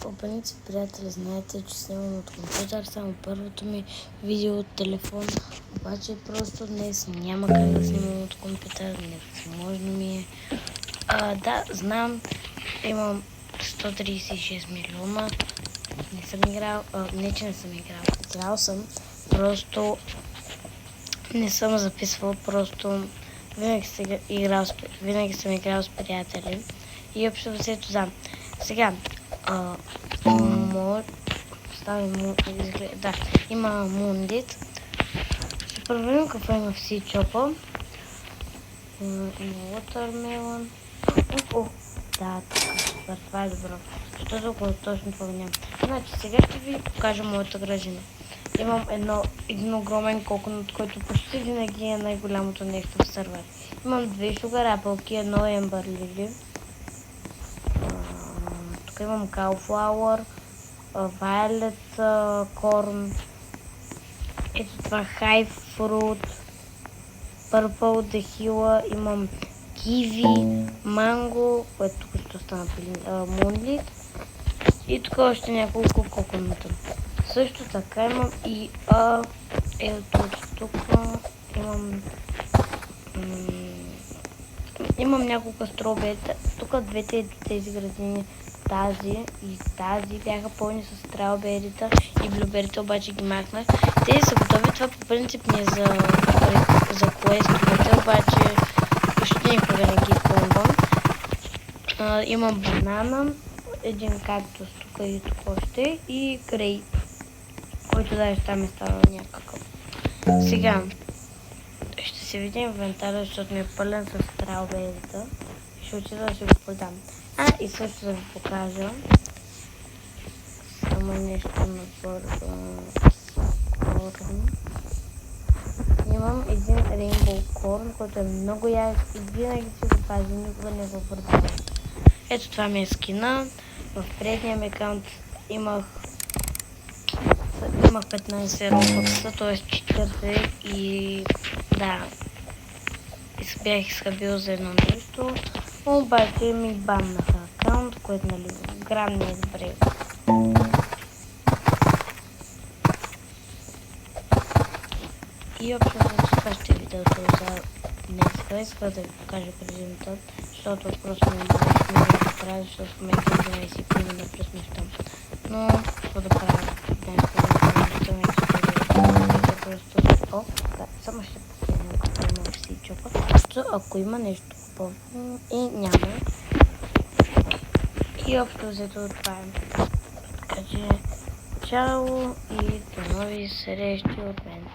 По принцип, приятели, знаете, че снимам от компютър, само първото ми видео от телефон, обаче просто днес няма как да снимам от компютър, невъзможно ми е. Да, знам, имам 136 милиона, не съм играл, не че не съм играл съм, просто не съм записвал, просто винаги съм играл с приятели и общо взето да. Сега, има Мундит. Ще проверим какво има в Сичопа. Има Watermelon. Да, така, това е добро. Защото около точно това няма. Значи, сега ще ви покажа моята градина. Имам един огромен коконот, който почти винаги е най-голямото нещо в сервер. Имам 2 Sugar Apple, едно Ember Lily. Тук имам Cowflower, Violet Corn, ето това High Fruit, Purple Dahila, имам Kiwi, Mango, което тук ще стана Moonlit и тук още няколко коконата. Също така имам и ето тук имам няколко стробета. Тук двете тези градини, тази и тази бяха пълни с страуберита и блюберита, обаче ги махнах. Тези са готови, това по принцип не е за квестовете, обаче почти никога не ги пълнвам. Имам банана, един кактус тук и тук още и грейп, който даже там е станал някакъв. Сега ще се видим инвентаря, защото ми е пълен с страуберита. Ще отида да си го продам. И също да ви покажа само нещо на корн. Имам един Rainbow Corn, който е много як и винаги си го пази, никога не го продавам. Ето това ми е скина. В предния ми акаунт имах 15 робокса, т.е. 40 и да, бях изхабил за едно нещо, обаче ми баннаха акаунт, което нали грам не е добре. И общо това ще е видеото за днес. Исках да ви покажа предимата, защото просто не можеш да правя, защото в момента 11 да през нощта. Но, какво да правя днес, само ще последвам какво има в Сичопа, ако има нещо купувам и няма. И общо взето това е. Така че, чао и до нови срещи от мен.